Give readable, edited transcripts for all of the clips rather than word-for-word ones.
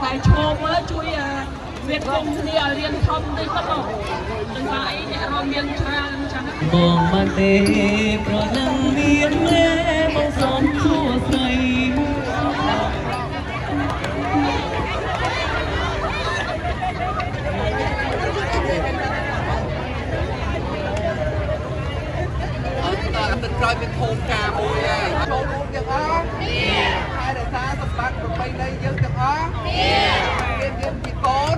តែឈោមជួយវាគុំគ្នាឲ្យរៀនធំតិចទៅចឹងថាអីអ្នករមមានច្រើនចឹងបងបានទេប្រណឹងមានមេមកសុំសួស្ដីទឹកក្រោយមានធូមការមួយហើយចូលរួមទាំងអស់ហើយរក្សាសម្បត្តិប្រពៃណីយើងទាំងអស់មានពីកូន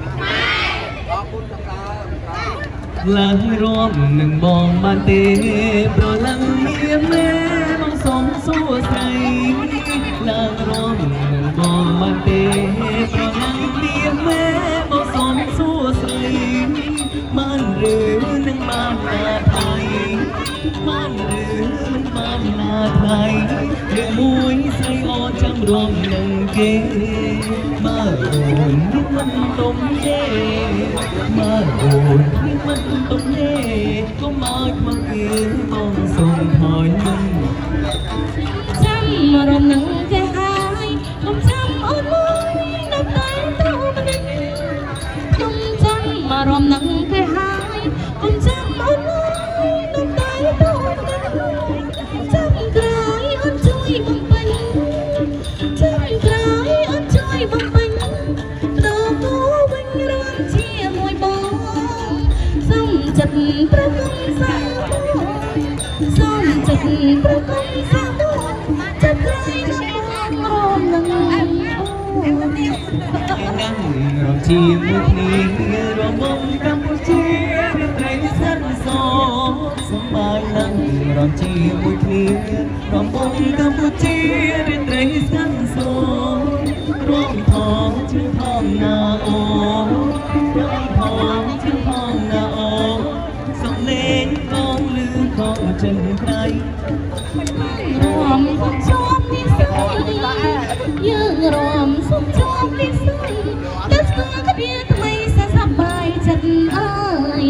អរគុណសម្រាប់ឡើងរួមនឹងបងបានទេប្រឡឹងមានមេមកសុំសួស្ដីឡើងរួមនឹងបងបានទេប្រឡឹងមានមេមកសុំសួស្ដីបានឬនឹងបានណាថៃបានឬមិនបានណាថៃឬមួយស្រីអូនចាំរួមនឹងគេបើអូនមិនទុំទេបើអូនមិនទុំទេកុំឲ្យមកគេបងសូមថយនឹងចាំរំនឹងគេហើយកុំចាំអូនមួយនៅតែទៅម្នាក់កុំចាំមករំនឹងគេហើយកុំចាំអូនមួយនៅតែទៅម្នាក់ចាំក្រោយអូនជួយបំពេញចាំក្រោយអូនជួយបំពេញដល់ទៅវិញរួមជាមួយបងសុំចិត្តប្រគំសាសុំចិត្តប្រគំសាចិត្តក្រៃនឹងរំនឹងนั่งรอជាមួយគ្នារំងកម្ពុជាត្រីសិនសសំបាយนั่งរំជាមួយគ្នារំងកម្ពុជាត្រីសិនសរួមផងជឿផងណាអូរួមផងជឿផងណាអូសំលេងកងលឺកងចិនក្រៃរួមសុំជាប់និស័យយើងរួមសុំជាប់និស័យតែស្គាល់គ្នាថ្មីសសប្បាយចិត្តអើយ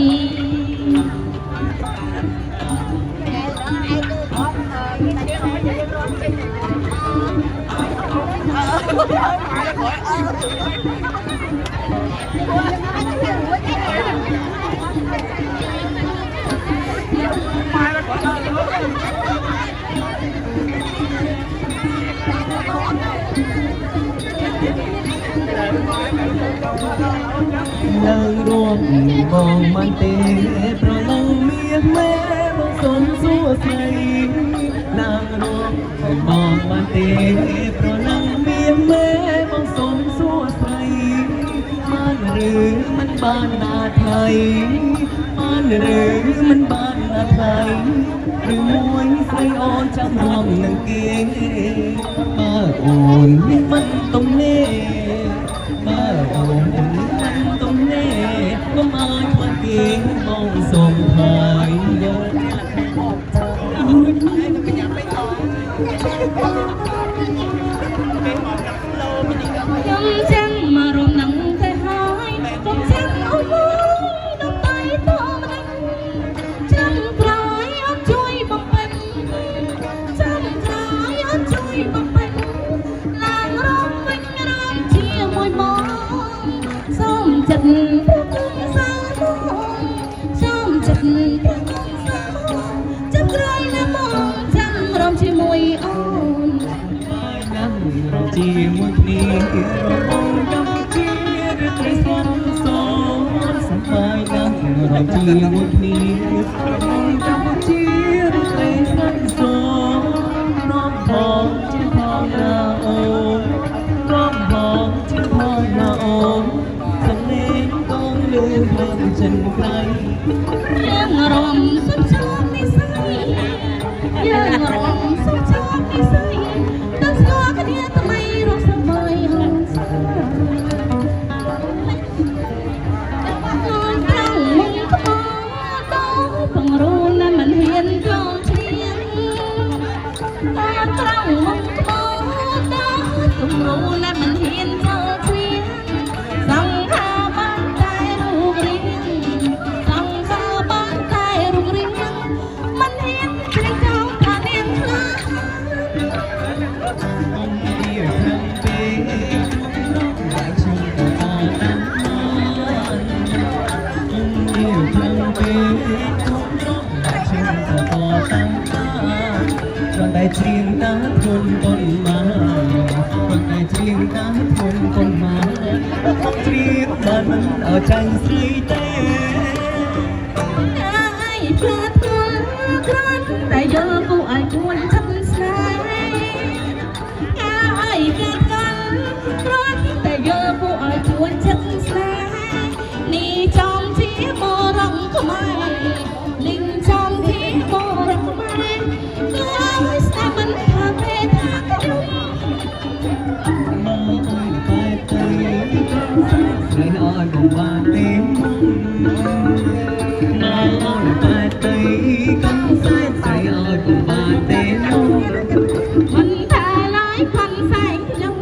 ឡើងរួមបងមិនទេប្រឡងមានមេបងសុំសួស្ដីឡើងរួមបងមិនទេប្រឡងមានមេបងសុំសួស្ដីបានឬមិនបានណាថៃបានឬមិនបានណាថៃឬមួយស្រីអូនចាំរំនឹងគេបើអូនមិនទំនេរបើអូនមិនទំនេរកុំឲ្យខ្លាចគេបងសូមហើយយកខ្ញុំចាំមករំនឹងគេហើយកុំចាំអូនមួយដល់តែទៅម្នាក់ចាំក្រោយអូនជួយបំពេញចាំក្រោយអូនជួយបំពេញឡើងរំវិញរំជាមួយបងសូមចិត្តប្រគំសាបងសូមចិត្តប្រគំសាបងចាំក្រោយណាបងចាំរំជាមួយអូនนั่งรอជាមួយគ្នារបងកម្ពុជាត្រីសិនសសំបាយนั่งរอជាមួយគ្នារបងកម្ពុជាត្រីសិនសរំបងជាផងណាអូរំបងជាផងណាអូសំលេងកងលឺផងចិនក្រៃយើងរំសុំជាប់និស័យយើងរំសុំជាប់និស័យដល់ស្គាល់គ្នាថ្មីរស់សម័យហងសាខ្លួនត្រង់មុខក្បោតោបង្រួនណាមិនហ៊ានចងឈៀងតាត្រង់មុខក្បោតោបង្រួនណាមិនហ៊ានចងឈៀងសង្ខាបានតែរូបរាងសង្ខាបានតែរូបរាងមិនហ៊ានភ្លេចចោលថានាងខ្លា không biết mà mình ở tranh suy tế ផ្លាត់ធ្វើគ្រាន់តែយល់គួរឲ្យគួរឈឹងស្នេហ៍ឲ្យកាត់កាន់គ្រាន់តែយល់គួរឲ្យគួរឈឹងស្នេហ៍នេះចំជាបរងខ្មែរនេះចំជាបរងខ្មែរគួរឲ្យស្ដាប់មិនថាទេថាខ្ញុំ មកអើយបែកទៅស្រីអើយក៏បានទេមកអើយបែកទៅកំសែងស្រីអើយក៏បានទេមក មិនថាឡើយខំសែងខ្ញុំ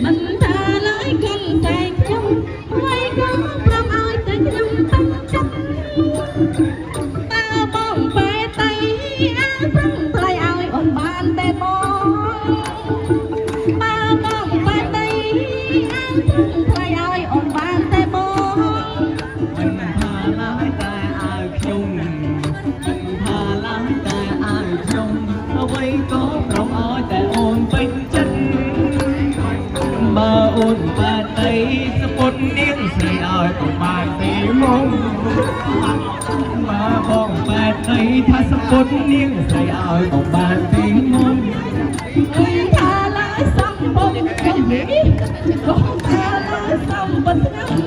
មិនថាឡើយខំសែងខ្ញុំអ្វីក៏ព្រមឲ្យតែខ្ញុំតាំងចិត្តតើបងបែកទៅអាប្រឹងថ្លៃឲ្យអូនបានទេបងបើបងបែកទៅអាប្រឹងថ្លៃឲ្យអូនបានទេបង មិនថាឡើយតែឲ្យខ្ញុំមិនថាឡើយតែឲ្យខ្ញុំអ្វីក៏ព្រមឲ្យតែអូនពេញចិត្តបើអូនបែកទៅសពុតនាងស្រីឲ្យក៏បានទេមកបើបងបែកទៅថាសពុតនាងស្រីឲ្យក៏បានទេមក មិនថាឡើយសំបុកខ្ញុំបងថាឡើយសំបុកខ្ញុំ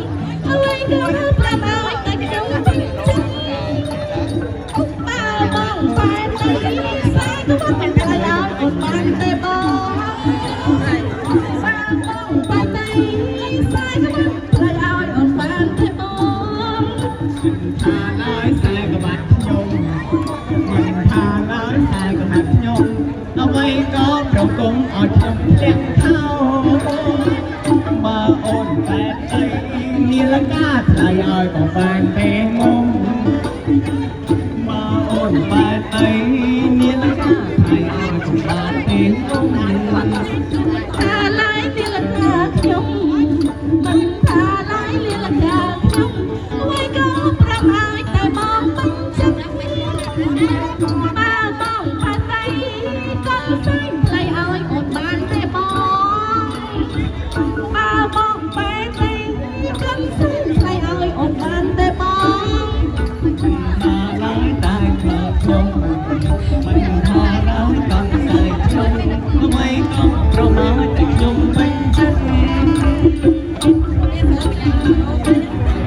អ្វីក៏ប្រាប់ឲ្យតែខ្ញុំពេញចិត្តបើបងបែកទៅស្អាតក៏មិនថ្លៃឲ្យអូនបានទេបងបើបងបែកទៅស្អាតក៏មិនថ្លៃឲ្យអូនបានទេបង ថាឡើយតែក៏បាត់ខ្ញុំមិនថាឡើយតែក៏បាត់ខ្ញុំអ្វីក៏ប្រគំឲ្យខ្ញុំលាក់ថោបើអូនបែកទៅនាឡិកាថ្លៃឲ្យក៏បានទេមកបើអូនបែកទៅនាឡិកាថ្លៃឲ្យក៏បានទេមក ថាឡើយនាឡិកាខ្ញុំមិនថាឡើយនាឡិកាខ្ញុំអ្វីក៏ប្រាប់ឲ្យតែបងពេញចិត្តបើបងបាត់ទៅក៏ស្អីថ្លៃឲ្យអូនបានទេបងបើបងបែកទៅក៏ស្អីថ្លៃឲ្យអូនបានទេបង ថាឡើយតែខ្ញុំមិនថាឡើយក៏តែខ្ញុំអ្វីក៏ប្រមាថតែខ្ញុំពេញចិត្ត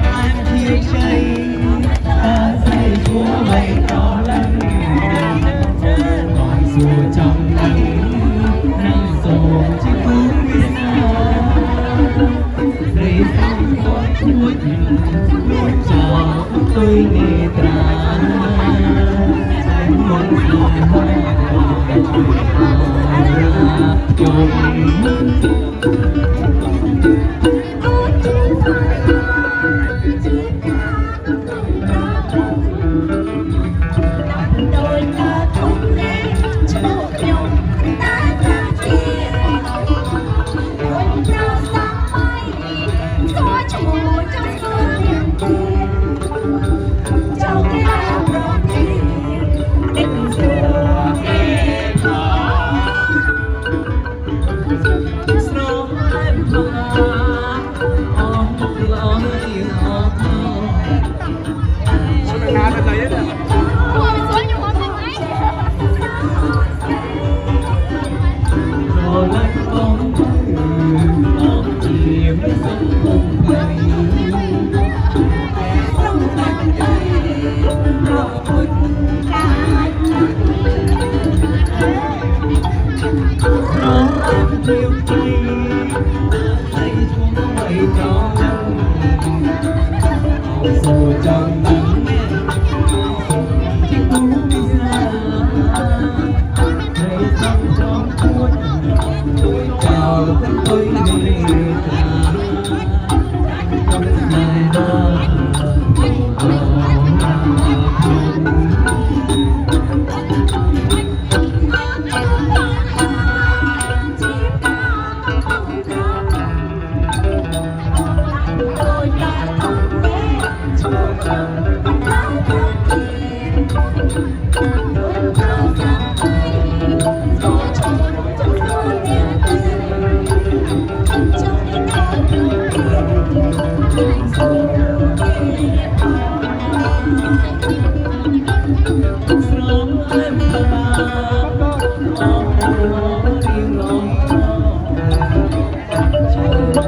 អានជាใจតែស្រីគួរឲ្យប្រឡាក់còn xua trong nắng nắng sầu chỉ cứ biết sao rơi xong tôi chuối nuốt chào tôi nghe tra anh muốn gì hơi để chuyện chồng đôi ta không lẽ cho nhau ta ra chia đôi ta sang bay có chùa trong sương niềm tin trong cái áo đỏ tím tình xưa kề có snow I'm rồi lạnh bóng bóng chìm sông cùng ngày sông vàng tay rồi quên cả nó em chiều tay tay xuống quay cho nắng dù trong nắng chỉ cũng ra thấy trong trong cuốn chào tôi nghe trong ngày đó đôi ta không biết ទាំ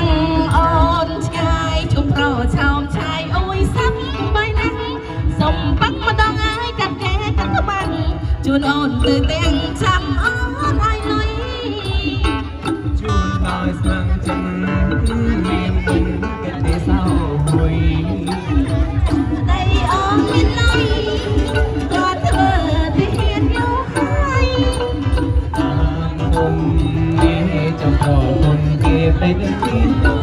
ងអូនឆ្ងាយជុំប្រឆោមឆាយអូយសាប់បាយណាស់សុំបាក់ម្ដងហើយកាត់កែកាត់ក្បាំងជូនអូនទៅទាំងចាំអូនឲ្យលុយ ជួនឲ្យស្មាំងចិនមានគុំកែទេសោមួយ ដីអូនមានលុយក៏ធ្វើទីហ៊ានយកហើយ តាមគុំនេះចំប្រគុំគេពេកទីទៅ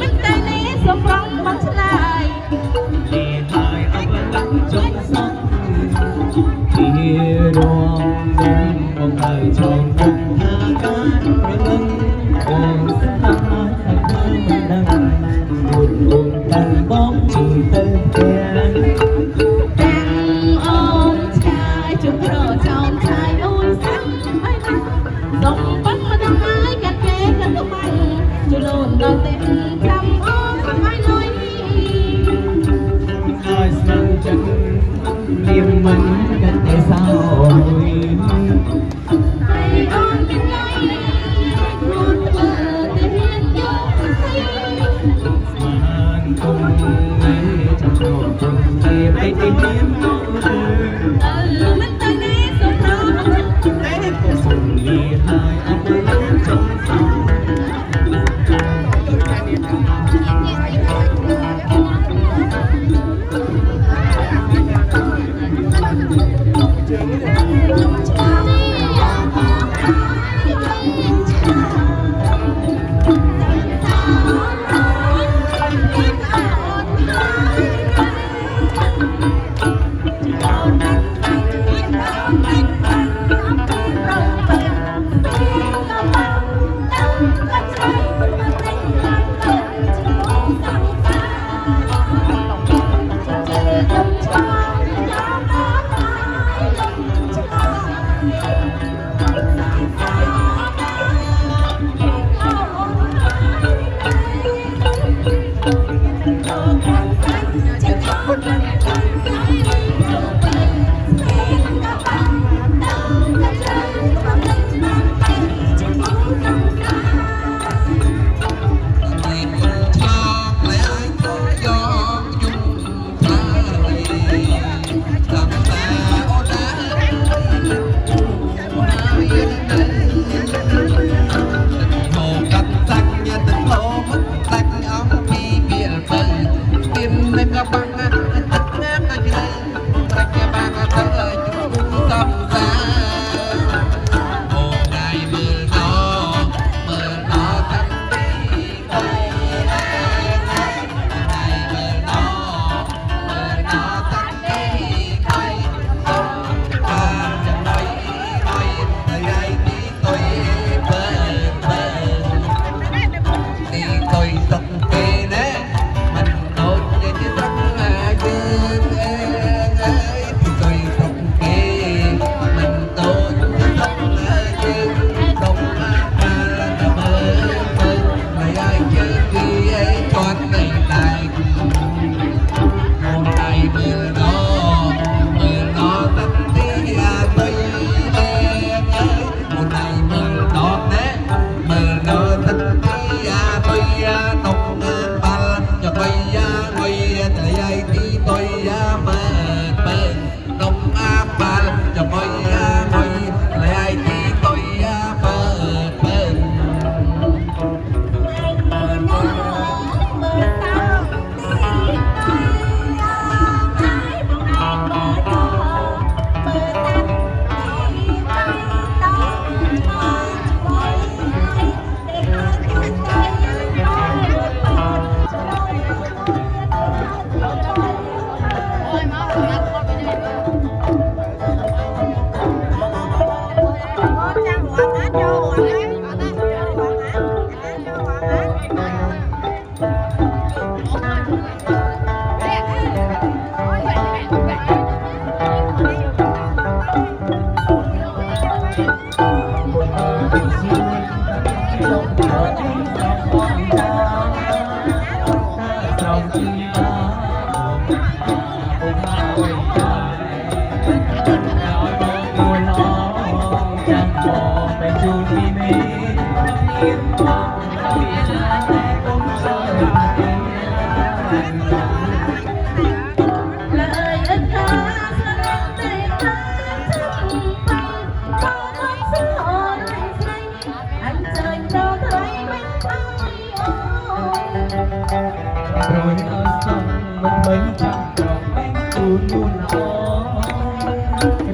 មិនតែនេះសុំប្រងមកឆ្លើយ ទីហើយអបលក្ខចុងសក់ទីរងបងឲ្យចងគុំថាការប្រលឹងអូនស្ដាប់មកតែមិនដឹងអូនតាំងបងជួយទៅផ្ទះ ទាំងអូនឆ្ងាយជុំប្រឆោមឆាយអូយសាប់បាយណាស់សុំបាក់ម្ដងហើយកាត់កែកាត់ក្បាំងជូនអូនដល់ទាំងចាំអូនឲ្យលុយ ឲ្យស្មាំងចិនមានមិនកាត់ទេសោមួយ Hãy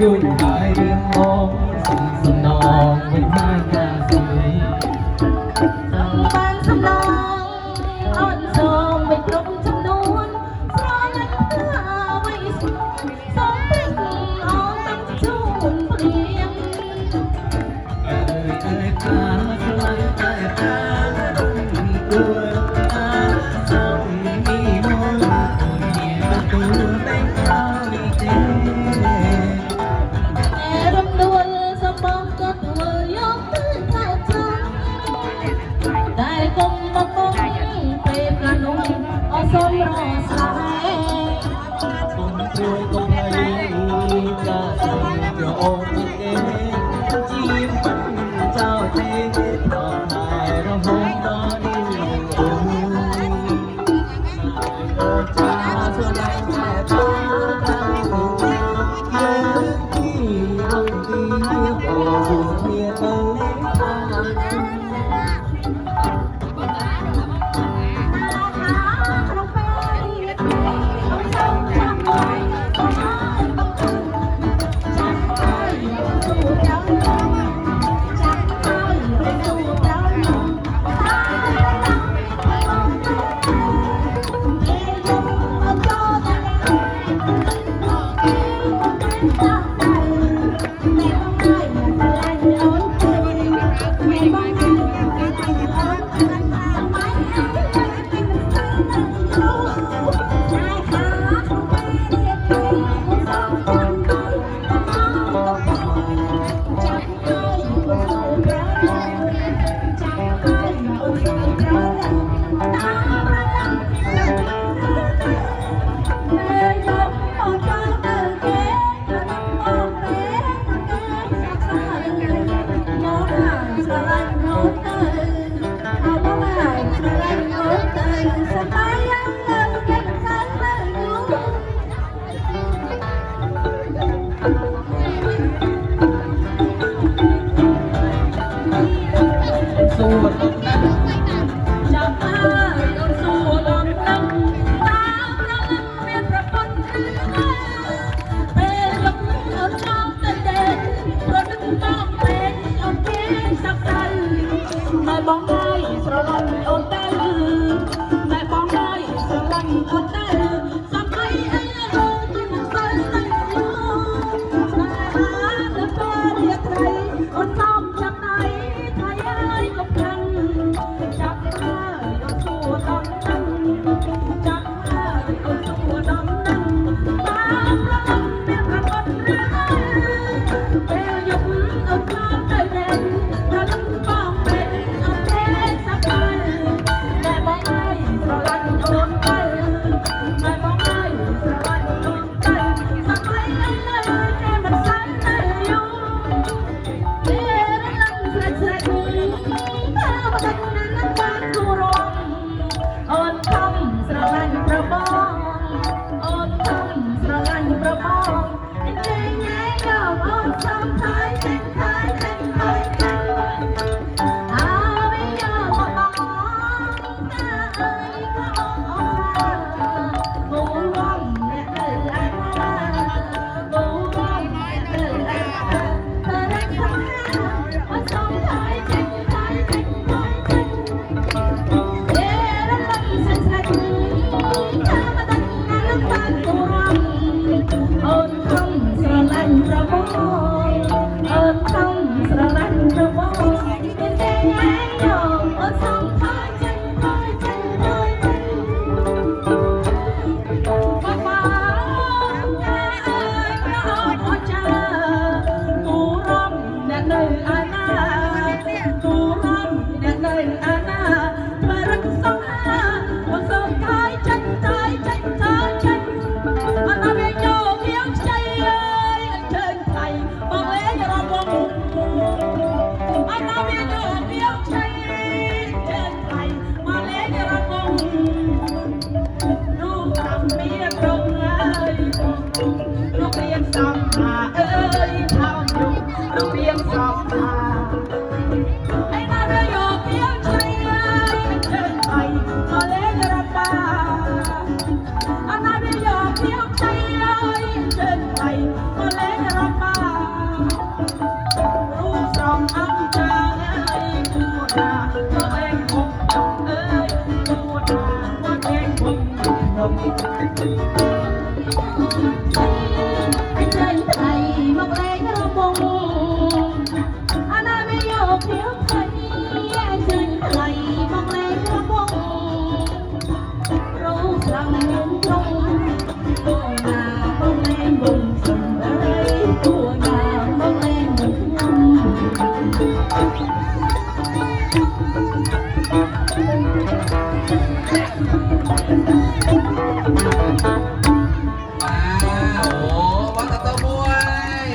รุ่นหายเรื่องมองสิ่งสนองไม่มากน่าสวยบางสำนองอ่อนโซมไม่ตรงจำนวนเพราะนั้นเพื่อไว้สองปริงออกต้องชูนเปลี่ยนตาสลายตาตามีตัวตาสองมีมองคนเดียวตัวแบ่งเราดีเจรำดวนสมองก็ตัวยกขึ้นเข้าจังได้กลมมาปงเปรย์ประนุ่มเอาสมรอสายคนช่วยก็พายุกาส่งกระโองเก๋จีบมันเจ้าเจ๊ทำหายระหงตอนนี้โอ้โอ้จ้าสลายแต่ตาตั้งหูหาที่ลงดีโอ้บุญเมียตะเล็กตาHãy subscribe cho kênh Ghiền Mì Gõ để không bỏ lỡ ยอาณามารักสองหาวันสองท้ายจันใจจันใจจันอาณาเวียโยเพียงใจเอ้ยเชิญไทยมองเลี้ยเราวงอาณาเวียโยเพียงใจเชิญไทยมองเลี้ยเราวงลูกทำเมียตรงเลยลูกเรียนสองหาเอ้ยทำอยู่ลูกเรียนสองหาไอ้นาเรียกเพียงใจเอ้ยเชิญไปมาเล่นระบาอันนาเรียกเพียงใจเอ้ยเชิญไปมาเล่นระบารู้สองอันจางเอ้ยกูนาตัวเองคงจบเอ้ยกูนาตัวเองคงจบไอ้ใจไทยมองแรงระบงอาณาไม่ยอมเพียงไทยไอ้ใจไทยมองแรงระบงรู้สั่งเงินตรงตัวงามองแรงบนสมเอ้ยตัวงามองแรงบนงามวันตะเตอมวย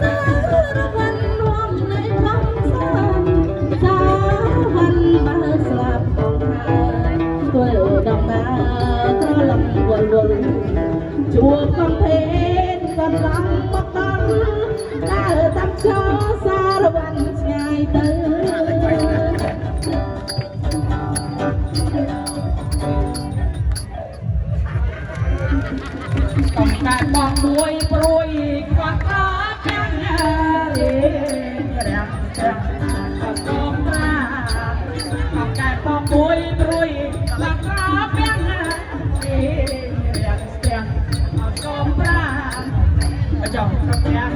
สารพันรวมในท้อง Hãy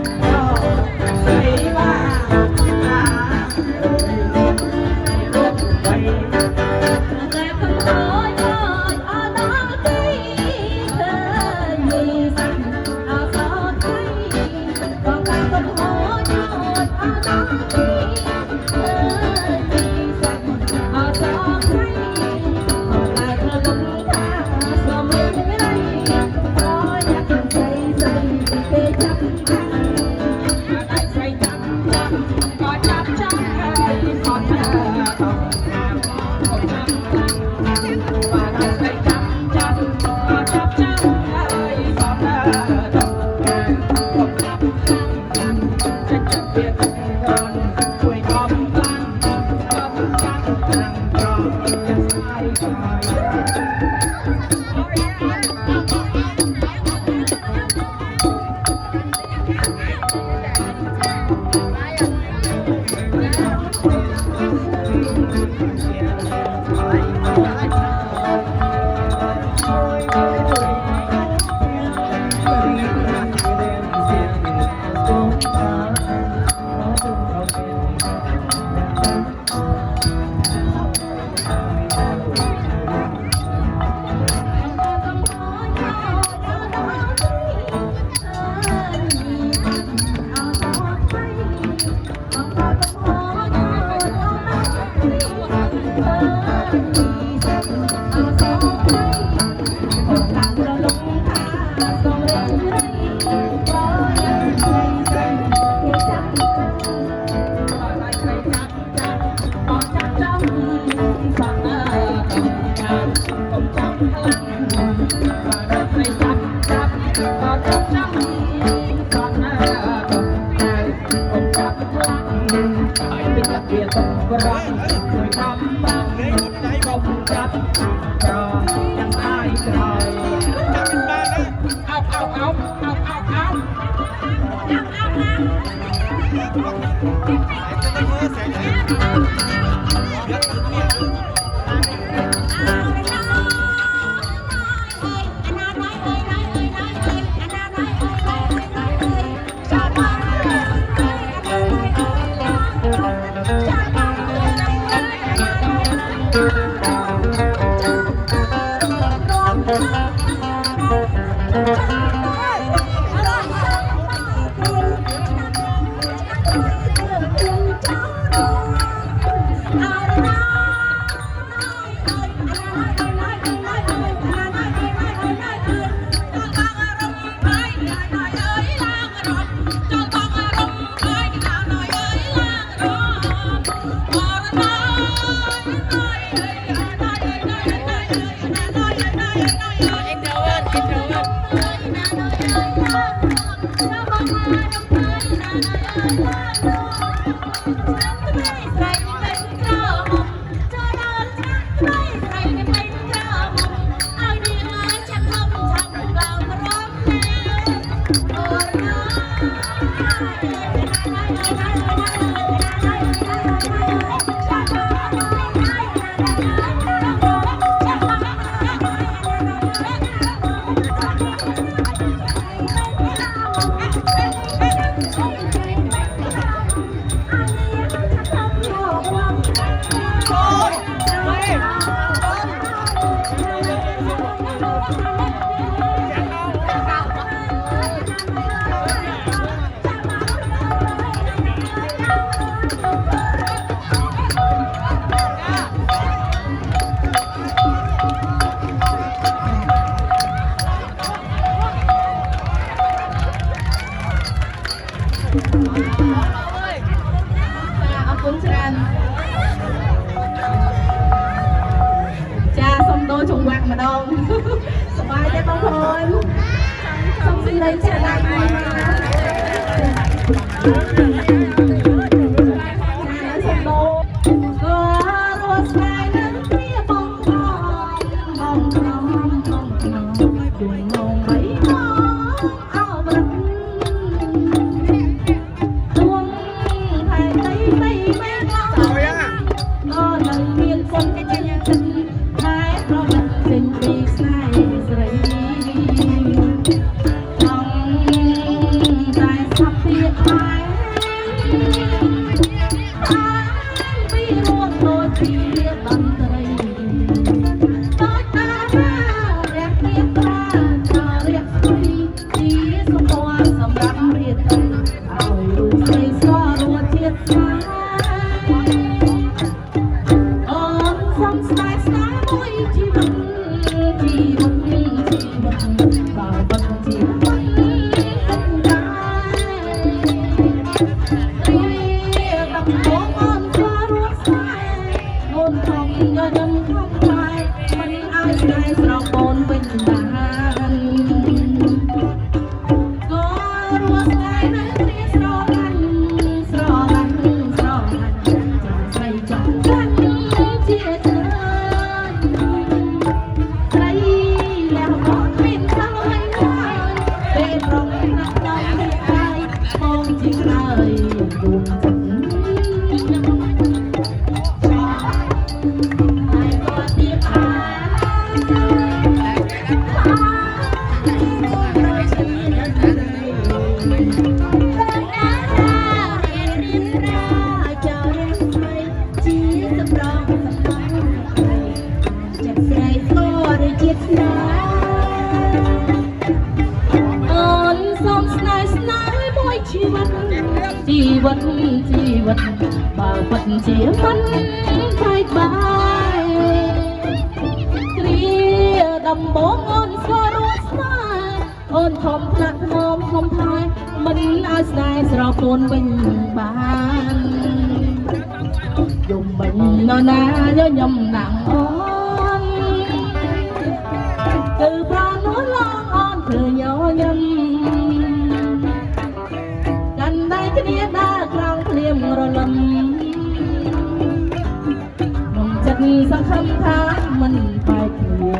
subscribe cho kênh Ghiền Mì Gõ để không bỏ lỡ ឲ្យរូបស្រីស្គាល់រួចជាតិស្នេហ៍អូនសំស្នេហ៍ស្នេហ៍មួយជីវិតបើបាត់ជីវិតស្រកូនវិញបានក៏រស់ថ្ងៃនៅគ្នាស្រឡាញ់ស្រីចង់ចាញ់ជាច្រើនស្រីលះបង់មានសល់ហើយពេលប្រងណាស់ដល់នេះហើយបងជាក្តៅយំចិត្តជីវិតបើពិតជាមិនបែកបាយគ្រាដំបងអូនស្គាល់រួចស្នេហ៍អូនធំថ្នាក់ធំថែមិនឲ្យស្នេហ៍ស្រកូនវិញបានយំវិញនរណាញញឹមណាំអូនគឺប្រណនោះឡងអូនធ្វើញញឹមគ្នាដើរក្រងភ្លៀងរលឹមក្នុងចិត្តសង្ឃឹមថាមិនបែកគ្នា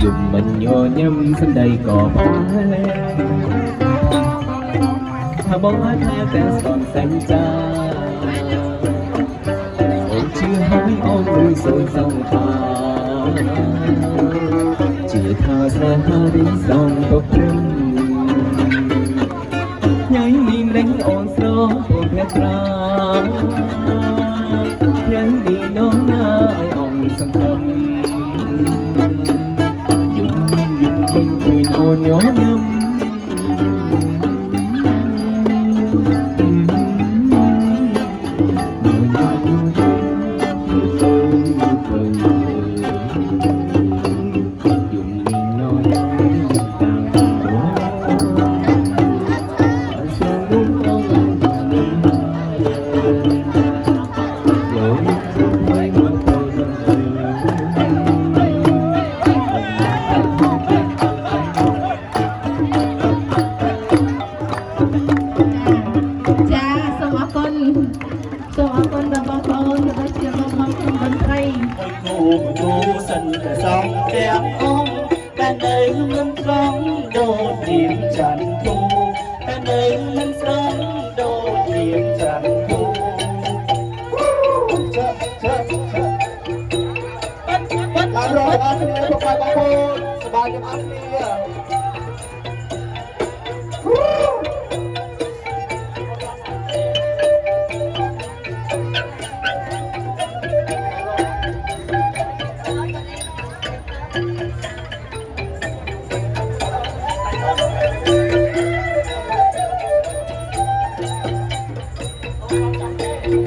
យំមិនញញឹមស្ដីក៏បានថាបងអាចថែតែស្នសេចចាអូនជឿហើយអូនឬសូនសង្ខាជឿថាស្នេហារីសំទុកព្រឹងញ៉ៃមីងដេញអូនស្រោអូនព្រះប្រាញ៉ៃមីងនោះណាឲ្យអូនសង្ឃឹមអូនញញឹម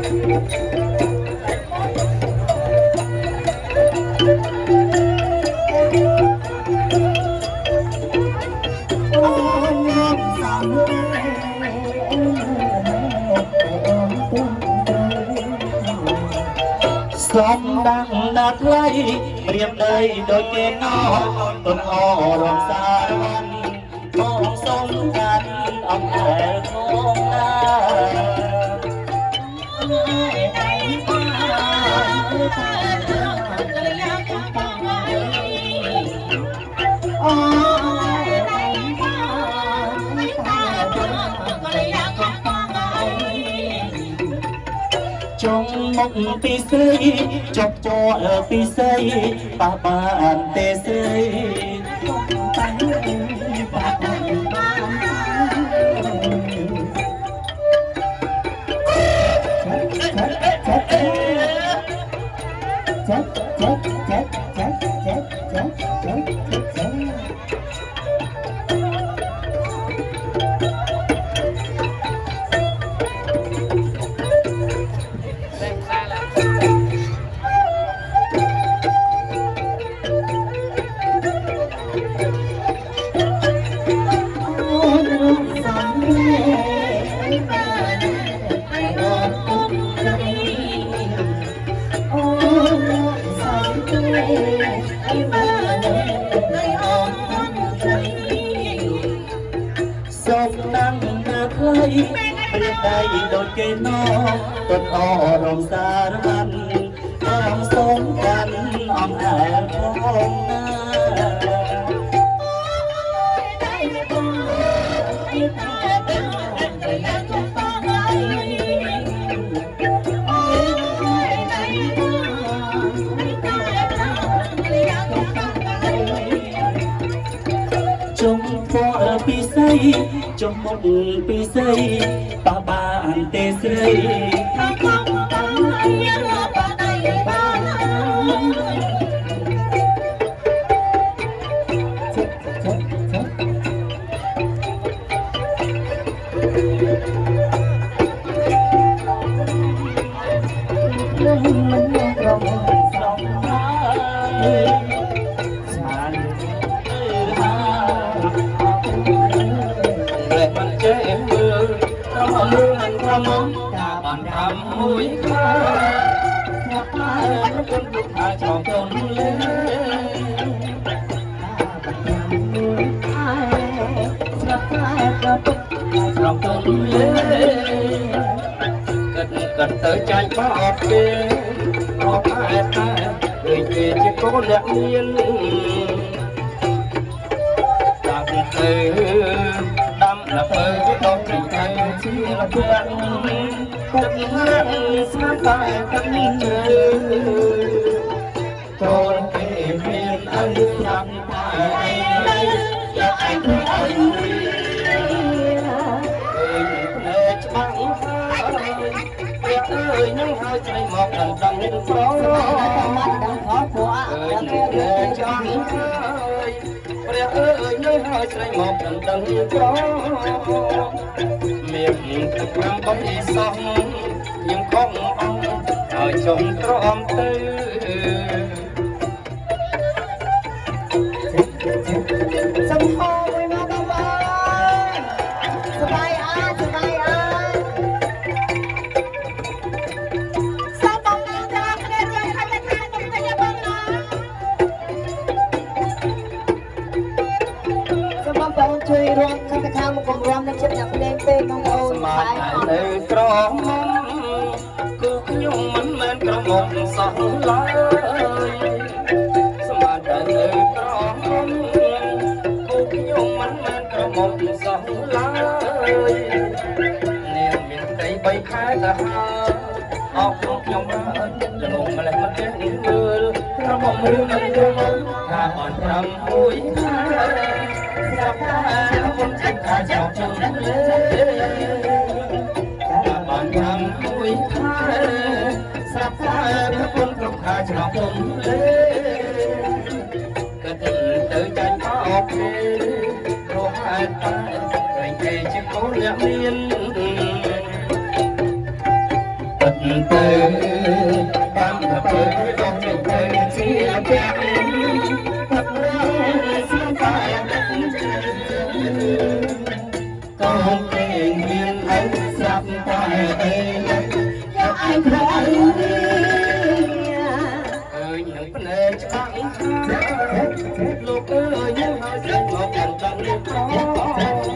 សំដាំងណាត់ថ្លៃព្រៀបដីដូចគេណោទុនអរំសារវ័នបងសុំកាន់អំណែលផងណាចុងមកពីស្រីចប់ចោលពីស្រីប៉ះបានទេស្រីសូមដាំណាស់ថ្លៃព្រៀបដីដូចគេណោទុនអរំសារវ័នបងសូមកាន់អំណែលផងណាចុងពណ៌ពីស្រីចុងមុខពីស្រីប៉ះបានទេស្រីបានប្រាំមួយខែស្ញាប់តែគុណទុកថាចង់ទុនលេមួយខែស្ញាប់តែក៏ទុកថាចង់ទុនលេគិតទៅចាញ់បោកគេអត់តែដូចគេជាកូនអ្នកមានតាទៅដាំល្ពើដល់ទីទៅជាលពើទឹកអ្នកស្មាតែទឹកជើតូនគេមានអីចាំតែយកអីទៅអីភ្នែកច្បាស់ហើយព្រះអើយនឹងហើយច្នៃមកដល់ដឹងប្រអើយគេចង់ហើយព្រះអើយនឹងហើយច្នៃមកដល់ដឹងប្រមានទឹកប្រាំបីសោះខ្ញុំខំអង្គឲ្យចុងទ្រាំទៅសំហោមួយមកបងប្អូនសบายអើសบายអើសូមបងប្អូនទាំងអស់គ្នាជួយខំតែខាងខ្ញុំវិញបងណាសូមបងប្អូនជួយរួមខំតែខាងមកគំរាមនឹងចិត្តអ្នកភ្លេងពេកបងប្អូនស្មាតនៅក្រមុំគឺខ្ញុំមិនមែនក្រមុំសោះឡើយស្មាតនៅក្រមុំគឺខ្ញុំមិនមែនក្រមុំសោះឡើយនាងមានតែ3ខែទៅហើយអស់ខ្ញុំបានល្ងងម្លេះមិនចេះមើលក្រមុំរឿងអីទៅថាបាន5មួយខែស្រាប់តែគុំចិត្តថាចោលចង់លេបាន5មួយខែស្រាប់តែគុំគ្រប់ខាច្រកគុំលេក៏ទៅចាញ់បោកគេរកហេតុតែតែគេជាកូនអ្នកមានទឹក ទៅតាមទៅដល់ទៅជាពាក់ទឹករងស្មតែកូនពេងមានហើយស្រាប់តែយកអញក្រោយអើយនឹងភ្នែកច្បាស់លោកអើយយើងហើយស្រីមកកាន់ដល់លោកអើយ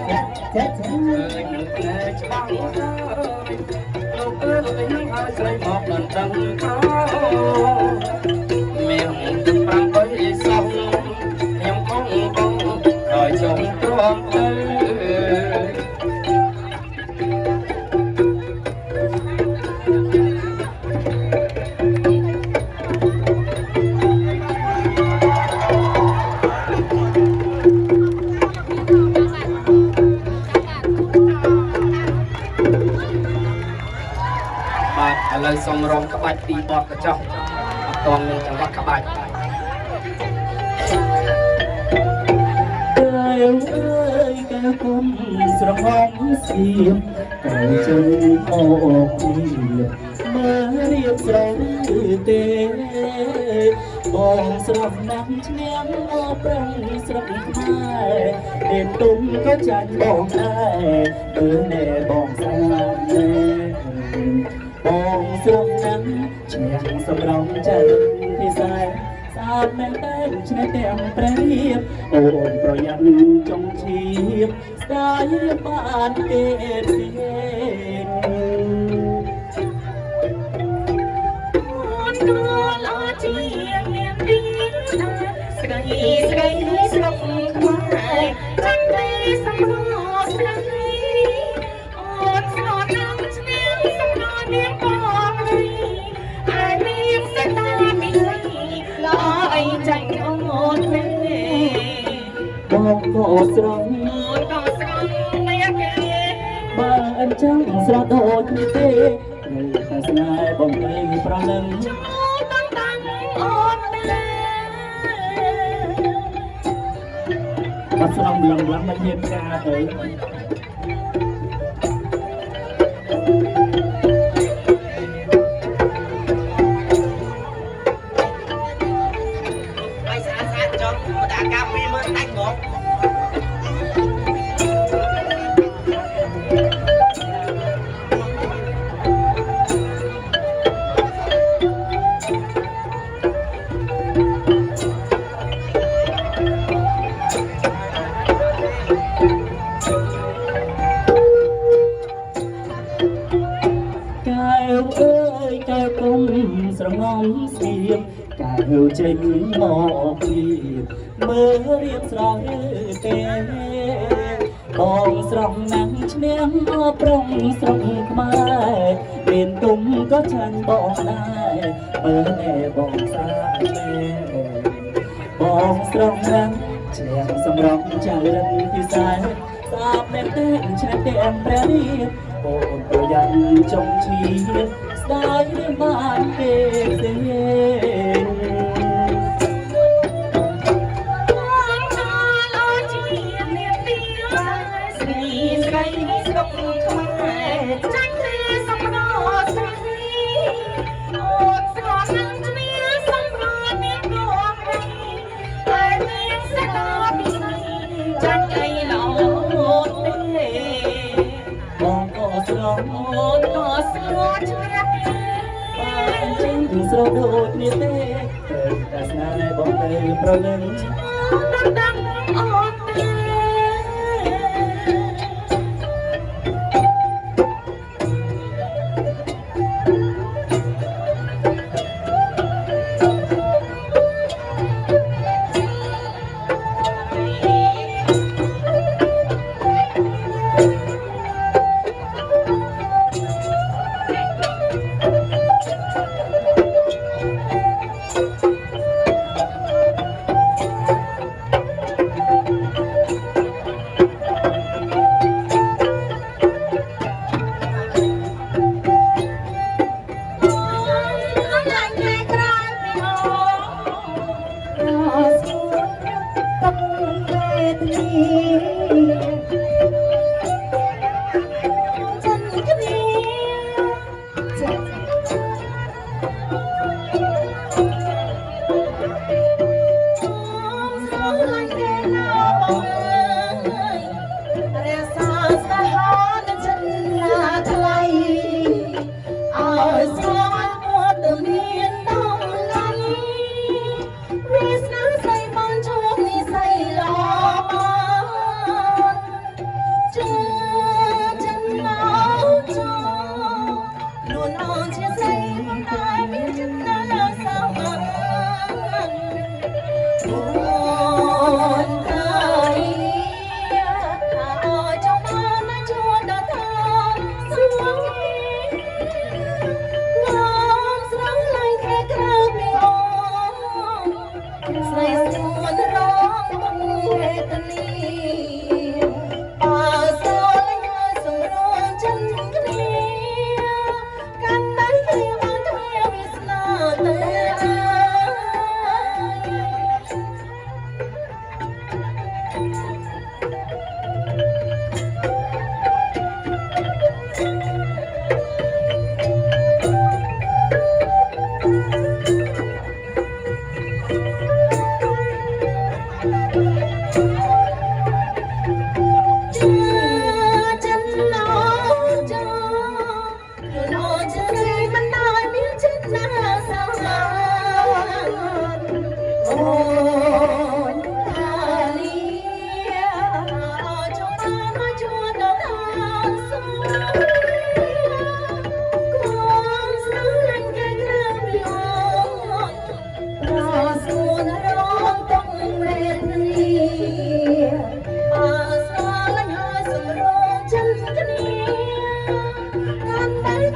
នឹងភ្នែកច្បាស់លោកអើយនឹងហើយស្រីមកកាន់ដល់មានទឹក8សោះខ្ញុំគង់ហើយចង់ទ្រាំទៅឥឡូវសូមរងក្បាច់ពីបទកញ្ចក់អត់ទាន់មានចង្វាក់ក្បាច់កាយអើយកាយគុំស្រងំសៀមកាយជើងអកនេះមើលរៀបស្រងទេបងស្រស់ណាស់ឈ្នះអប្រឹងស្រស់ខ្មែរទេទុំក៏ចាញ់បងដែរមើលណែបងសាណែបងស្រស់ណាស់ឈ្នះសម្រងចិត្តពិសេសសាបមែនតែឈ្នះទាំងព្រះរាមអូនប្រយ័ត្នចង់ឈៀបស្ដាយបានទេផ្សេងអូនក៏ល្អជាមានទីស្រីស្រីស្រុកខ្មែរចាក់ទេសម្រងស្រីអូនស្រស់ណាស់ឈ្នះសម្រងនាងបងហើយមានស្ដាយមានល្អអីចាញ់អូនទេបងក៏ស្រស់អូនក៏ស្រស់នេះគេបើអញ្ចឹងស្រស់ដូចនេះទេតែស្នេហ៍បងពេញប្រលឹងបងតាំងអូនទេបាត់ស្រងលំមិនមានការទៅស្រងំសៀមកាយចេញមកពីមើលរៀបស្រស់ទេបងស្រស់ណាស់ឈ្នះអប្រងស្រស់ខ្មែរមានទុំក៏ចាញ់បងដែរមើលតែបងសាទេបងស្រស់ណាស់ឈ្នះសម្រងចារិនពិសេសសាបមែនទេឈ្នះតែព្រះរាមអូនប្រយ័ត្នចង់ឈៀបស្ដាយបានទេផ្សេងស្រុកខ្មែរចាញ់ទេសម្រោស្រីអូនស្រស់ណាស់ជ្រាសម្រោមានដួងរីតែមានស្ដាប់ពីចាញ់អីល្អអូនទេបងក៏ស្រស់អូនក៏ស្រស់ជ្រាបានចេញស្រស់ដូចនេះទេតែស្នេហ៍បងទៅប្រលឹងតាំងអូនទេ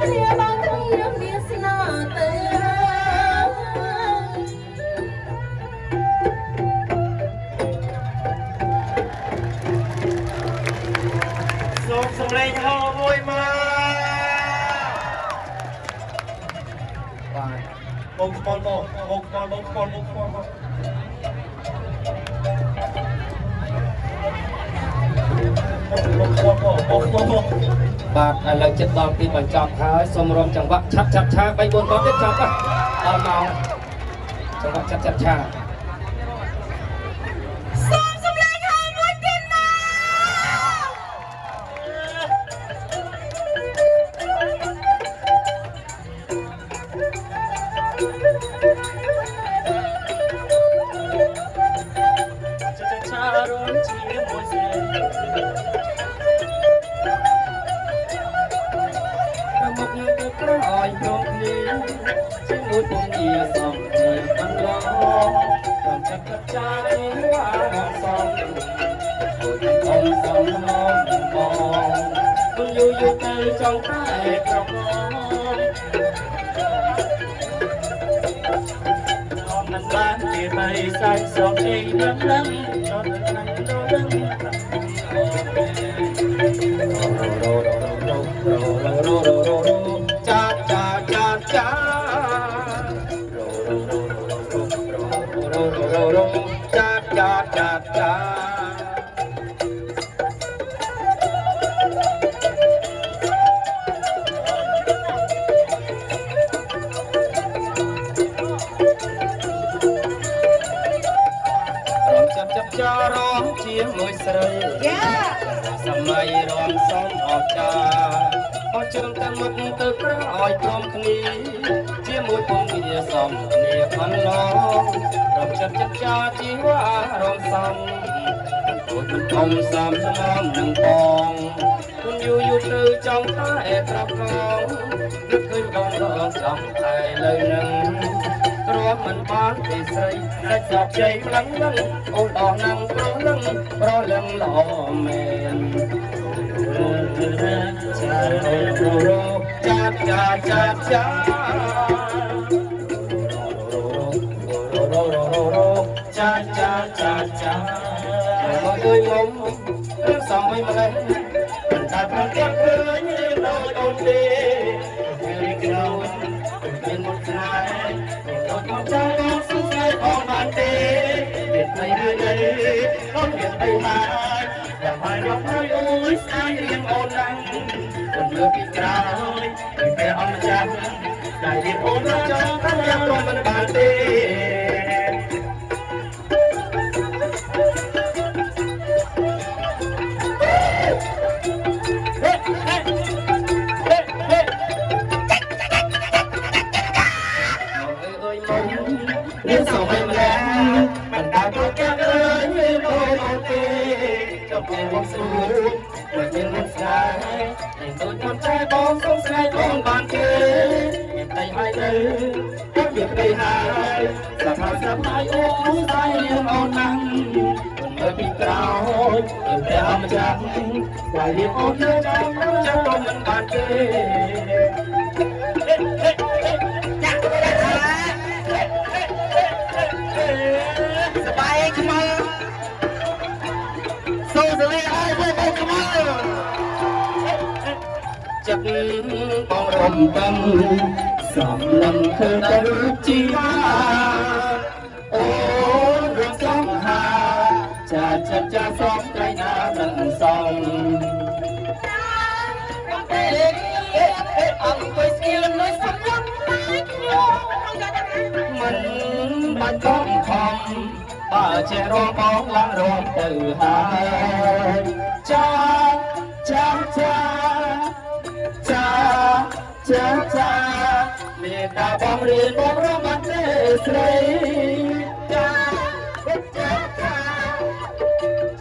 គ្នាបានគ្នាមានស្នាទៅ សូមសម្លេងហោមួយមកបាទបងស្ពនបងស្ពនបាទឥឡូវចិត្តដល់ទីបញ្ចប់ហើយសូមរំចង្វាក់ឆាប់ឆា3 4ដងទៀតចប់ដល់មកចង្វាក់ឆាប់ឆា សូមសម្លេងហៅមួយទៀតមកឆារំជាមួយស្រីមកទៅក្រោយព្រមគ្នាជាមួយពងជាសំជាអន្លងតាមចិត្តកាចាវាសំអូនសំឡងបងគុំយូរទៅចង់តែប្រមមិនបានជាបីសាច់សងជ័យដឹងដឹងដល់នឹងដល់ដឹងចាចាចាចាចាចាចាចាចារំជាមួយស្រីសម័យរំសំអស្ចារអត់ជឿតែមុខទៅក្រោយព្រមគ្នាជាមួយពងវាសំគ្នាអន្លងរំចាជីវ៉ារំសំអូនធំសំស្មមនឹងបងគុំយូរទៅចង់តែប្រាប់ផងនឹកឃើញបងដងចំតែលើនឹងព្រោះមិនបានពីស្រីតែសោកជ័យខ្លាំងណាស់អូនអស់នឹងព្រោះនឹងប្រលឹងល្អមែនចាចាចាចាចាចាចាចាមកជួយមុំសំវិញម្លេះតែប្រកាសឃើញដោយអូនទេពេលក្រោយមានមុខស្នេហ៍មកចាស់សុខស្នេហ៍ផងបានទេពេលទៅហើយអូនមានទៅហើយតែហើយរកហើយអូយស្អាតរៀងអូនឡើងអូនមើលពីក្រោយពីពេលអត់ចាំតែរៀងអូនចង់តែយ៉ាងព្រមមិនបានទេមានសោកម្ល៉េះមិនដែលប្រកាសអើយមានអូនអូនទេចុះពេលមកស្រួលមិនមានមិនស្ដាយតែដូចចង់ចែបងសុំស្នេហ៍បងបានទេមានតែហើយទៅគាត់វាព្រៃហើយសម្រាប់សម្រាប់អូនតែរៀងអូនណាស់មិនមើលពីក្រោយតែអមចាស់តែរៀងអូននៅចាំបងមិនបានទេសបាយខ្មៅសូសលេឲ្យបងខ្មៅចិត្តបងរំកំសំឡំឃើញតែរូបជីវាអូនរឿងសំហាចាចិត្តចាសំក្រៃណាមិនសំអង្គុយស្គៀននៅសំឡំតែខ្ញុំមិនបាច់កំខំបើជារងបងឡើងរងទៅហើយចាចាចាចាចាចាមេត្តាបងរៀនបងរមទេស្រីចាចាចា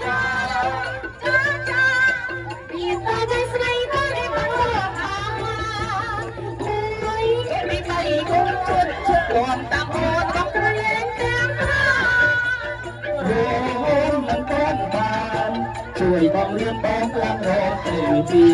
ចាចាចាមេត្តាទេស្រីបងរៀនបងរមអូយមិនទៅគូជិតគាត់តាមអូនកំព្រៀងទាំងរួមមិនទាន់បានជួយបងរៀនបងឡើងរកទៅទី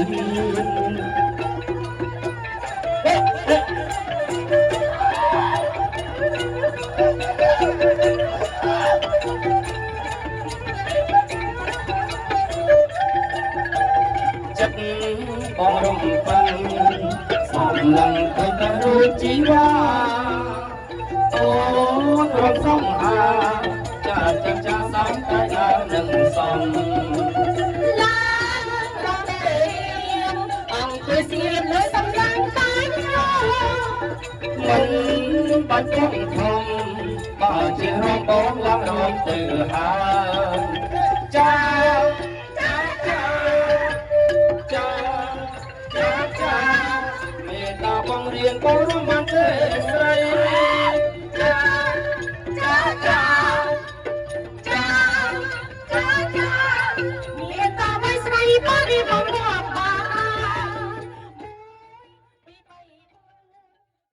lần tôi ta đôi chỉ hoa ôn rộn sông hà cha cha cha sáng cái đã nâng sông tôi xin lỗi tâm lang tái mình bắt chước không mà chỉ rong bóng lắm rồi tự hào